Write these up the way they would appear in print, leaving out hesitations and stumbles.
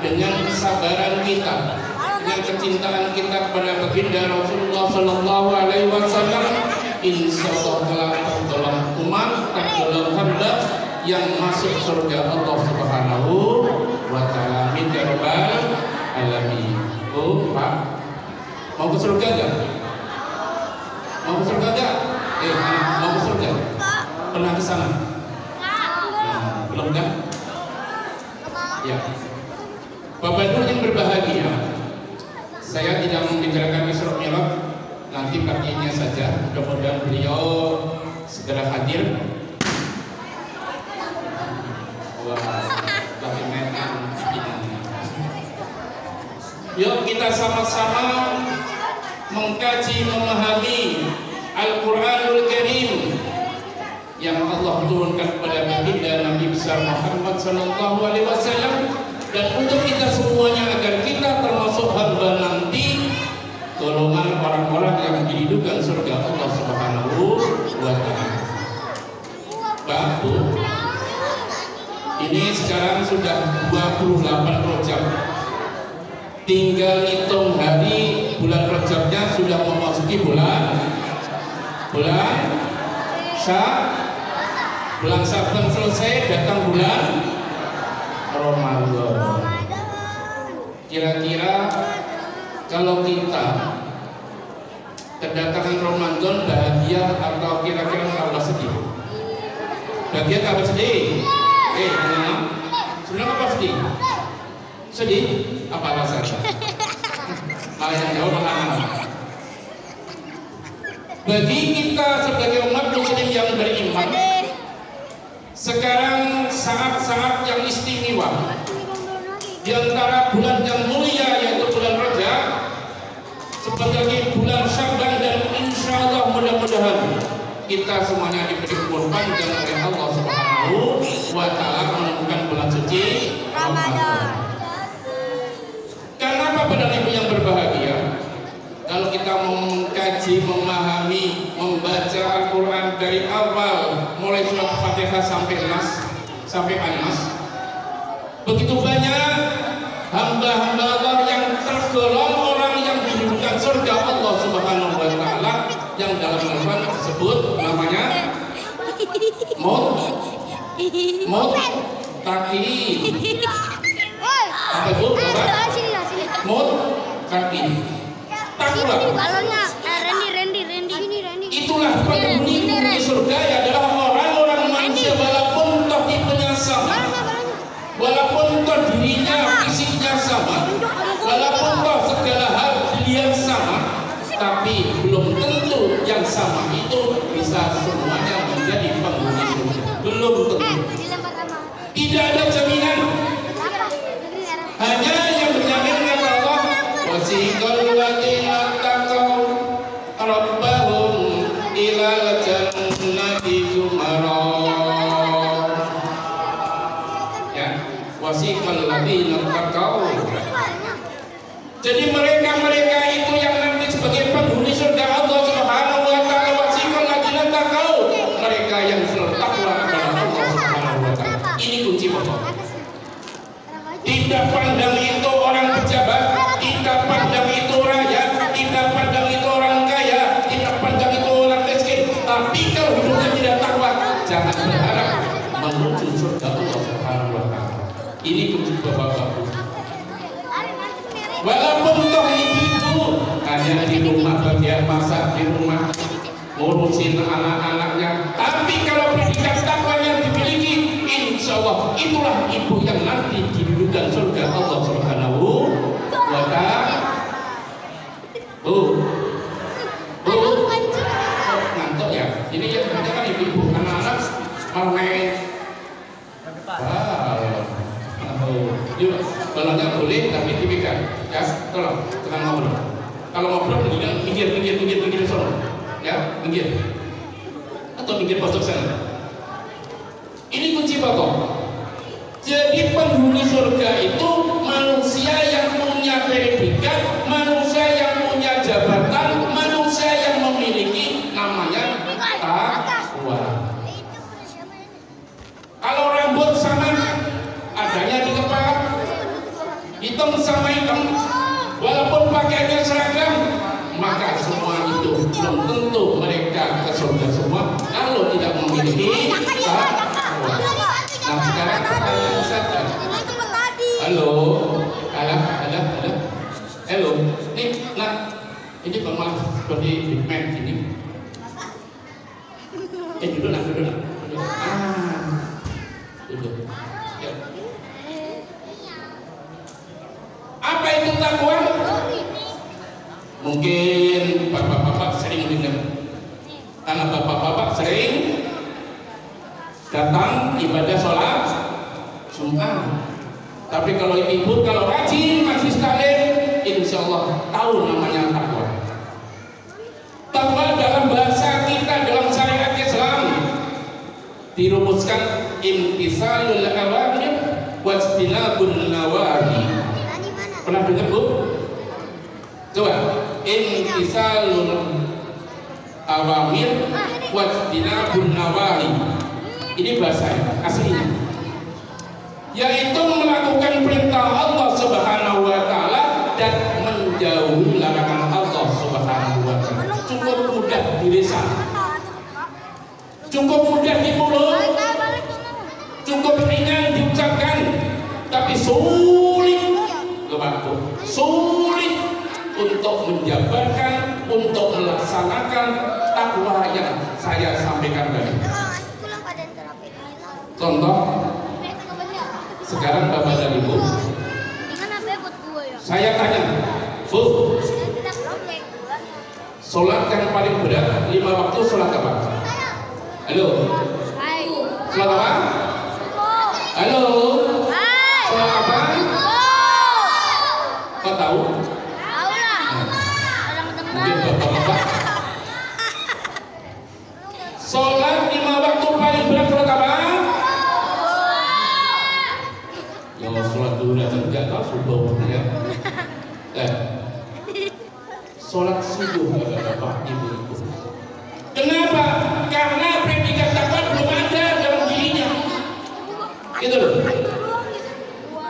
dengan kesabaran kita, dengan kecintaan kita kepada baginda Rasulullah Sallallahu Alaihi Wasallam, insya Allah telah tergolong umat, tergolong hamba yang masuk surga Allah Subhanahu wa Ta'ala. Amin ya rabbal alamin. Oh Pak, mau ke surga gak? Mau ke surga gak? Mau ke surga? Pernah ke sana? Belum kan? Ya. Bapak Ibu yang berbahagia, saya tidak membicarakan Isra Mi'raj, nanti paginya saja. Mudah-mudahan beliau segera hadir. Yuk kita sama-sama mengkaji, memahami Al-Quranul Karim yang Allah turunkan kepada baginda Nabi besar Muhammad Sallallahu Alaihi Wasallam, dan untuk kita semuanya agar kita termasuk hamba nanti golongan orang-orang yang diridhokan surga Allah Subhanahu wa Ta'ala. Bapak, ini sekarang sudah 28 Rajab. Tinggal hitung hari bulan Rajabnya sudah memasuki bulan Sya'ban selesai, datang bulan Ramadan. Kira-kira kalau kita kedatangan Ramadan bahagia atau kira-kira tambah sedih? Bahagia tambah sedih? Sebenarnya apa sedih? Sedih? Apa alasannya? Malah yang jawab anak-anak. Bagi kita sebagai umat muslim yang beriman, sekarang saat-saat yang istimewa di antara bulan yang mulia yaitu bulan Rajab, sebagai bulan Sya'ban, dan insya Allah mudah-mudahan kita semuanya diberi umur panjang oleh Allah Subhanahu wa Ta'ala menemukan bulan suci Ramadan. Kenapa Bapak Ibu yang berbahagia? Kalau kita mengkaji, memahami, membaca Al-Quran dari awal mulai surat Fatihah sampai Nas, sampai An-Nas, begitu banyak hamba-hamba Allah yang tergolong orang yang diridhokan surga Allah Subhanahu wa Ta'ala, yang dalam Al-Quran disebut namanya muttaqin. Apa itu? Muttaqin. Takwa. Itulah penghuni surga adalah orang-orang manusia walaupun toh tipenya sama, walaupun toh dirinya fisiknya sama, walaupun toh segala hal dilihat sama, tapi belum tentu yang sama itu bisa semuanya menjadi penghuni surga. Belum tentu. Tidak ada jaminan. Hanya yang berjamin kata Allah, wasiqal ladzina taqaw rabbahum ilal jannati zumara. Ya, wasiqal ladzina taqaw. Jadi mereka-mereka itu yang nanti sebagai penghuni surga Allah Subhanahu wa Ta'ala, wasiqal ladzina taqaw, mereka yang bertakwa kepada Allah Subhanahu wa Ta'ala. Ini kunci pokok. Tidak pandang itu orang pejabat, tidak pandang itu rakyat, tidak pandang itu orang kaya, tidak pandang itu orang miskin. Tapi kalau hidupnya tidak takwa, jangan berharap menuju surga Allah Subhanahu wa Ta'ala. Ini kunci bapak-bapak. Walaupun toh ibu hanya di rumah bagian masak, di rumah ngurusin anak-anaknya, tapi kalau pendidikan takwa yang dimiliki, insya Allah itulah ibu yang nanti diridhokan surga Allah Subhanahu wa Ta'ala. Ngantuk ya? Ini yang kerja kan ibu-ibu, anak-anak malah main. Yuk, balonnya boleh tapi dipegang. Ya, tolong, jangan ngobrol. Kalau ngobrol mendingan minggir sono. Ya, minggir. Atau minggir pojok sana. Ini kunci pokok. Jadi penghuni surga itu manusia yang punya predikat, manusia yang punya jabatan, manusia yang memiliki namanya takwa. Kalau rambut sama adanya di kepala, hitam sama hitam, walaupun pakaiannya seragam, maka semua itu belum tentu mereka ke surga semua kalau tidak memiliki takwa. Nah sekarang pertanyaan saja. Halo, ada. Halo, nih, nah, ini kok malah seperti Big Mac ini. Duduk. Duduk. Ya. Apa itu takwa? Mungkin bapak-bapak sering dengar, karena bapak-bapak sering datang ibadah sholat Jumat. Tapi kalau ibu kalau rajin masih sekali, insya Allah tahu namanya takwa. Takwa dalam bahasa kita, dalam syariat Islam dirumuskan imtisalul awamir wajtinabun nawahi. Pernah dengar Bu? Coba, imtisalul awamir wajtinabun nawahi. Ini bahasa aslinya, yaitu melakukan perintah Allah Subhanahu wa taala dan menjauhi larangan Allah Subhanahu wa taala. Cukup mudah dilisan, cukup mudah di mulut, cukup ringan diucapkan, tapi sulit untuk menjabarkan, untuk melaksanakan takwa yang saya sampaikan tadi. Contoh, sekarang Bapak dan Ibu, saya tanya, Bu, sholat yang paling berat 5 waktu sholat apa? Halo? Sholat apa? Halo? Sholat apa? Kau tahu? Tahu lah. Mungkin Bapak-bapak. Sholat 5 waktu paling berat sholat apa? Ya sholat dulu dan enggak tahu subuh ya. Sholat subuh Bapak Ibu. Kenapa? Karena predikat takwa belum ada dalam dirinya. Gitu loh.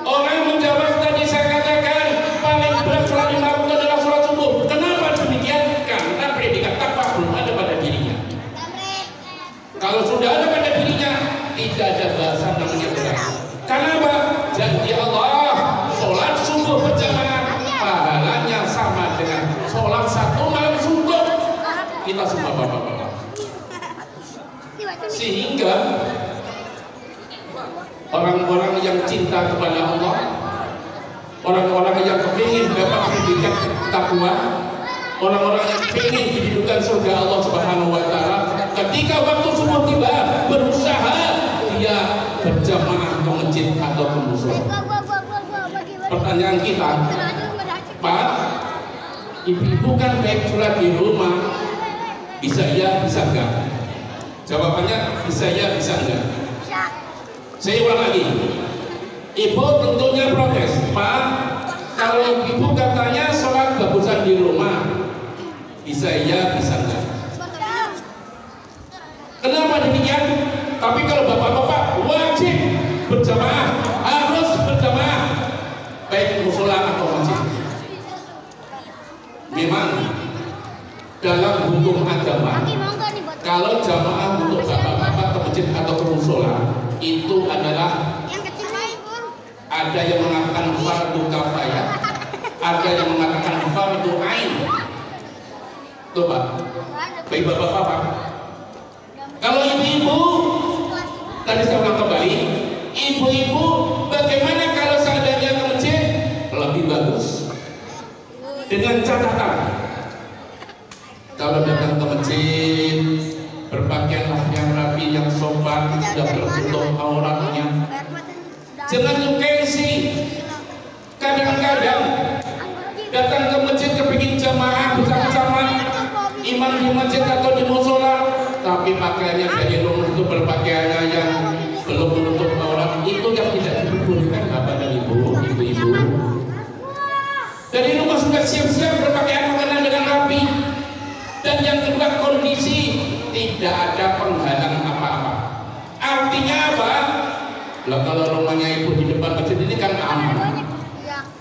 Orang menjawab tadi saya katakan paling berat sholat 5 waktu adalah sholat subuh. Kenapa demikian? Karena predikat takwa belum ada pada dirinya. Kalau sudah ada pada dirinya, tidak ada bahasa namanya berat. Kenapa? Janji Allah, sholat subuh berjamaah pahalanya sama dengan sholat 1 malam suntuk. Kita semua bapak-bapak. Sehingga orang-orang yang cinta kepada Allah, orang-orang yang ingin dapat pendidikan takwa, orang-orang yang ingin didudukan surga Allah Subhanahu wa taala, ketika waktu subuh tiba berusaha dia berjamaah ke masjid atau ke musola. Pertanyaan kita, Pak, ibu-ibu kan baik sholat di rumah, bisa ya, bisa enggak? Jawabannya bisa ya, bisa enggak? Saya ulang lagi, ibu tentunya protes, Pak, kalau ibu katanya sholat bagusan di rumah, bisa ya, bisa enggak? Kenapa demikian? Tapi kalau bapak-bapak wajib berjamaah, harus berjamaah, baik musola atau masjid. Memang dalam hukum agama, kalau jamaah untuk bapak-bapak ke masjid atau ke musola itu adalah ada yang mengatakan fardu kafayah, ada yang mengatakan fardu ain. Coba, baik bapak-bapak. Kalau ibu-ibu, tadi saya ulang kembali, ibu-ibu bagaimana kalau seandainya ke masjid? Lebih bagus. Dengan catatan, kalau datang ke masjid, berpakaianlah yang rapi, yang sopan, tidak tertutup auratnya. Jangan gengsi. Kadang-kadang datang ke masjid kepingin jamaah bersama-sama, imam di masjid atau di musola, tapi pakaiannya dari rumah itu berpakaiannya yang belum menutup aurat, itu yang tidak diperbolehkan Bapak dan Ibu, ibu-ibu. Dari rumah sudah siap-siap berpakaian mengenal dengan rapi, dan yang kedua kondisi tidak ada penghalang apa-apa. Artinya apa? Lah kalau rumahnya ibu di depan masjid ini kan aman.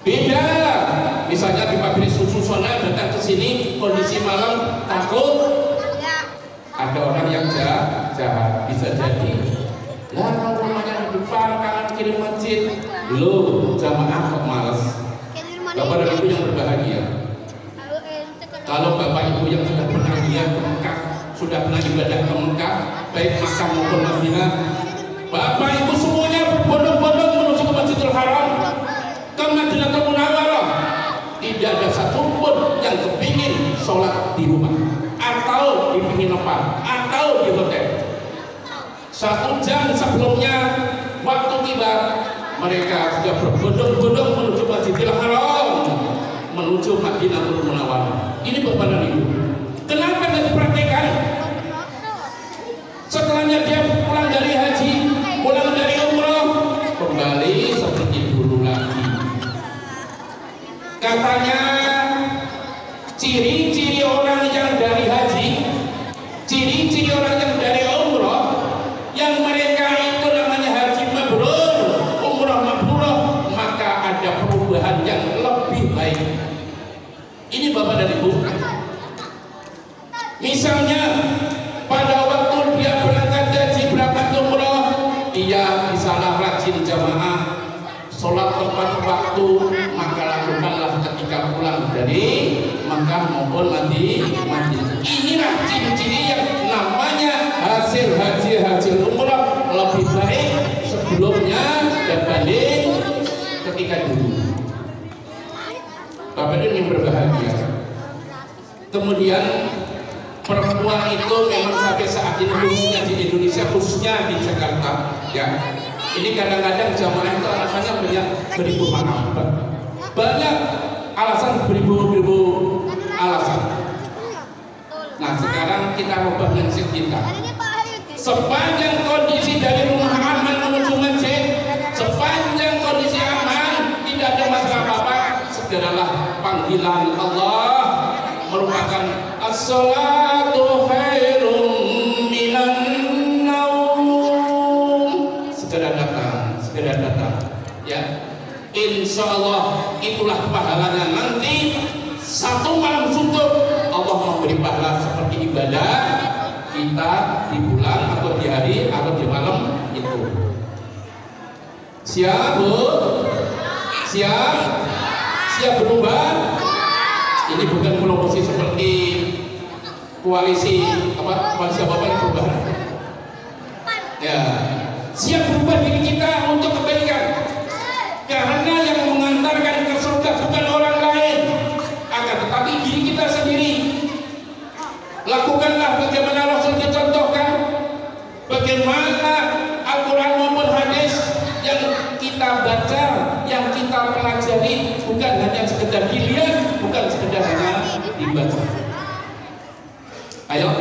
Beda. Misalnya di pabrik susu sana datang ke sini kondisi malam takut. Ada orang yang jahat bisa jadi. Lah kalau rumahnya di depan kanan kiri masjid, belum jamaah kok males. Bapak dan Ibu yang berbahagia. Kalau Bapak Ibu yang sudah pernah ke Mekah, sudah pernah ibadah ke Mekah, baik Makkah maupun Madinah, Bapak Ibu semuanya berbondong-bondong menuju ke Masjidil Haram, ke Madinatul Munawwarah. Tidak ada satupun yang kepingin sholat di rumah, atau di penginapan, atau di hotel. 1 jam sebelumnya waktu tiba, mereka sudah berbondong-bondong menuju Masjidil Haram, menuju Madinatul Munawwarah. Ini Bapak dan Ibu. Kenapa nggak dipraktekkan? Setelahnya dia pulang dari haji, pulang dari umroh, kembali seperti dulu lagi. Katanya ciri-ciri orang yang dari haji, ciri-ciri orang yang dari umroh, yang mereka itu namanya haji mabrur, umroh mabrurah, maka ada perubahan yang lebih baik. Ini Bapak dan Ibu. Misalnya pada waktu dia berangkat haji, berangkat umroh, dia di sana rajin jamaah, sholat tepat waktu, maka lakukanlah ketika pulang dari Makkah maupun Madinah. Inilah ciri-ciri yang namanya hasil haji, hasil umroh lebih baik sebelumnya dibanding ketika dulu. Bapak ini yang berbahagia. Kemudian perempuan itu memang sampai saat ini khususnya di Indonesia, khususnya di Jakarta, ya. Ini kadang-kadang jamaah itu alasannya banyak beribu maaf, banyak alasan beribu-ribu alasan. Nah sekarang kita rubah mindset kita. Sepanjang kondisi dari rumah aman menuju masjid, sepanjang kondisi aman, tidak ada masalah apa-apa, segeralah panggilan Allah merupakan as-salatu khairum minan naum. Segera datang, ya. Insya Allah itulah pahalanya nanti. 1 malam suntuk Allah memberi pahala seperti ibadah kita di bulan atau di hari atau di malam itu. Siap Bu? Siap berubah? Ini bukan promosi seperti koalisi koalisi apa yang perubahan. Ya, siap berubah diri kita untuk kebaikan. Karena yang mengantarkan ke surga bukan orang lain, akan tetapi diri kita sendiri. Lakukanlah bagaimana Rasul dicontohkan, bagaimana Al-Quran maupun hadis yang kita baca, yang kita pelajari, bukan hanya sekedar dilihat, bukan sekedar hanya dibaca. Ayo,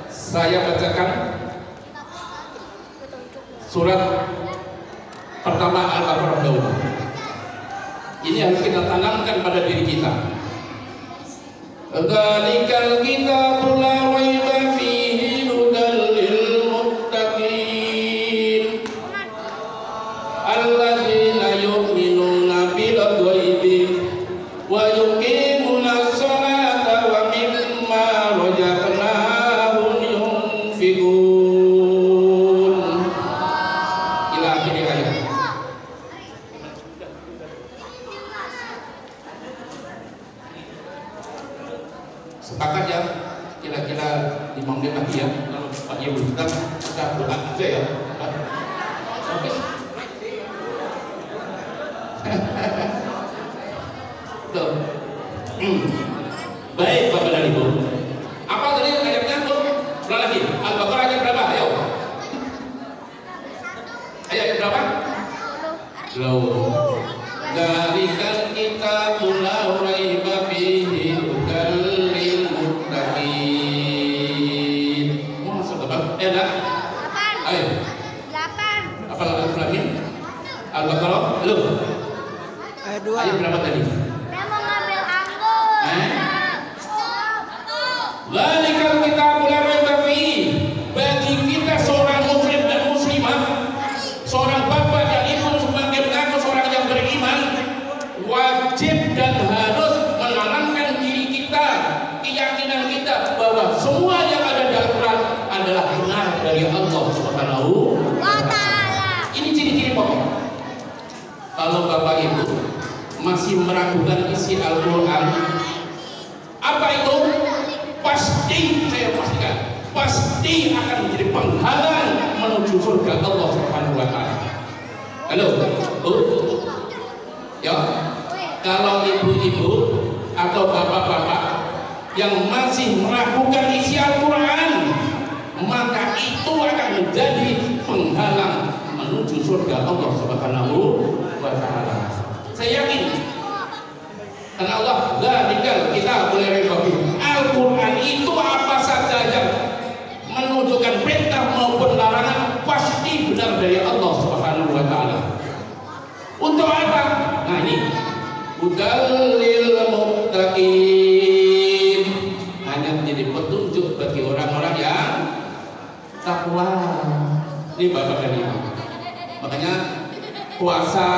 saya bacakan surat pertama Al-Baqarah dahulu. Ini harus kita tanamkan pada diri kita. Dzalikal kitabul la raiba fihi hudal lil muttaqin alladzina yu'minuna bil ghaibi wa yuqimuna sholata wa mimma razaqnahum yunfiqun. Ila akhir ayat. Sepakat ya, kira-kira 5 menit lagi ya. Kalau Pak Ibu kita doa aja ya. Oke. Tuh. Baik Bapak dan Ibu. Apa tadi ayatnya tuh? Ulang lagi. Al-Baqarah ayat berapa? Ayo. Ayat berapa? 10. Dzalikal kitabul la raiba fihi hudal lil muttaqin. Mau masuk apa? Enggak? 8. Ayo. 8. Apa lagi? Al-Baqarah? Belum. Ayat 2. Ayat berapa tadi? Saya mau ngambil anggur. Dzalikal kitabul la raiba fihi. Bagi kita seorang muslim dan muslimah, seorang bapak dan ibu sebagai mengaku seorang yang beriman, wajib dari Allah Subhanahu wa Ta'ala. Ini ciri-ciri pokok. Kalau Bapak Ibu masih meragukan isi Al-Quran, apa itu? Pasti, saya pastikan, pasti akan menjadi penghalang menuju surga Allah Subhanahu wa Ta'ala. Halo, ya, kalau ibu-ibu atau bapak-bapak yang masih meragukan isi Al-Quran, maka itu akan menjadi penghalang menuju surga Allah Subhanahu wa Ta'ala. Saya yakin, karena Allah dzikr kita boleh rekopi Al-Quran itu apa saja yang menunjukkan perintah maupun larangan pasti benar dari Allah Subhanahu wa Ta'ala. Untuk apa? Nah ini hudal lil muttaqin, hanya menjadi petunjuk bagi orang-orang yang takwa. Ini Bapak dan Ibu. Makanya puasa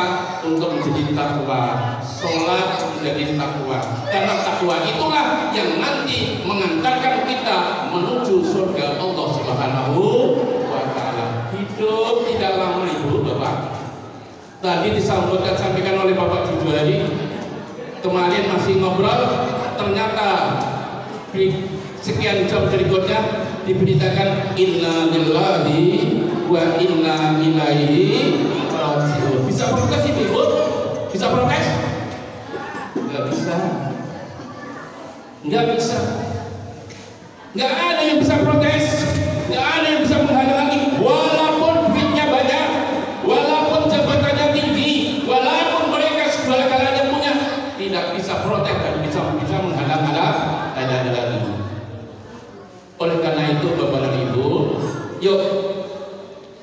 untuk menjadi takwa, sholat menjadi takwa, karena takwa itulah yang nanti mengantarkan kita menuju surga Allah Subhanahu wa Ta'ala. Hidup tidak lama Ibu Bapak. Tadi disampaikan oleh Bapak Jujari, kemarin masih ngobrol, ternyata di sekian jam berikutnya diberitakan inna lillahi wa inna ilaihi raji'un. Bisa protes Ibu? Bisa protes? Nggak bisa. Nggak bisa. Nggak ada yang bisa protes. Nggak ada yang bisa menghalangi. Walaupun duitnya banyak, walaupun jabatannya tinggi, walaupun mereka segala-galanya punya, tidak bisa protes dan bisa menghalang-halangi lagi. Oleh karena itu Bapak dan Ibu, yuk,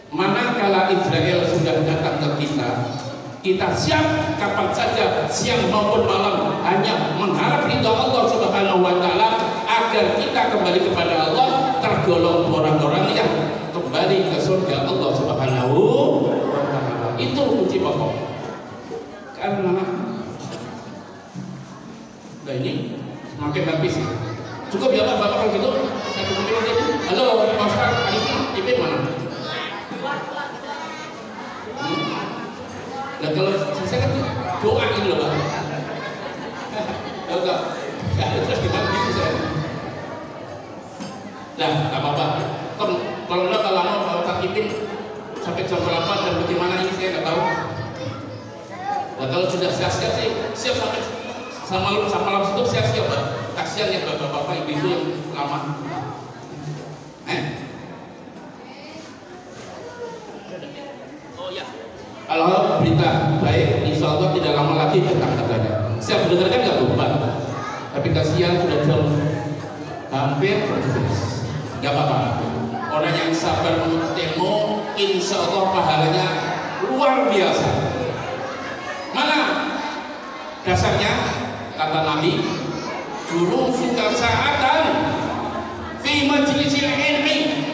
manakala Israel sudah datang ke kita siap kapan saja, siang maupun malam, hanya mengharap ridha Allah Subhanahu wa Ta'ala agar kita kembali kepada Allah, tergolong orang-orang yang kembali ke surga Allah Subhanahu wa Ta'ala. Itu kunci pokok. Karena nah ini semakin habis. Cukup ya Pak, Bapak kalau gitu saya cukupin aja. Halo Pak Ustaz, Ipin mana? Nah kalau saya kan doa ini loh Pak. Enggak terus gimana gitu saya. Nah nggak apa-apa. Kalau enggak kalau lama Pak Ustaz Ipin sampai jam berapa dan bagaimana ini saya nggak tahu. Nah kalau sudah siap-siap sih, siap sampai sama malam itu siap-siap Pak. Kasihan ya bapak-bapak ibu-ibu yang lama. Oh ya. Kalau berita baik, insya Allah tidak lama lagi datang katanya. Siap mendengarkan nggak lupa? Tapi kasihan sudah jam hampir berhabis. Nggak apa-apa. Orang yang sabar menuntut ilmu, insya Allah pahalanya luar biasa. Mana dasarnya? Kata Nabi, dulu suka saatan fi majlisil ilmi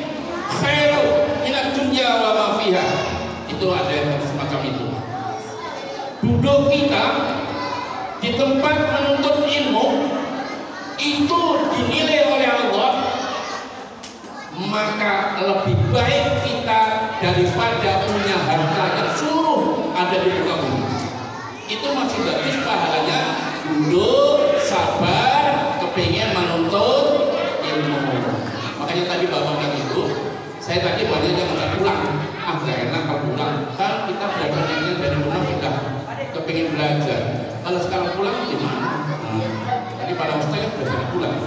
khairu minad dunya wa ma fiha. Itu ada yang semacam itu. Duduk kita di tempat menuntut ilmu itu dinilai oleh Allah, maka lebih baik kita daripada punya harta yang seluruh ada di muka bumi. Itu masih bagus pahalanya. Duduk, sabar, kepingin menuntut ilmu. Makanya tadi Bapak dan Ibu, saya tadi banyak yang nggak pulang. Gak enak kalau pulang. Kan kita belajarnya dari rumah sudah kepingin belajar. Kalau sekarang pulang gimana? Tadi para ustaz yang belajar pulang.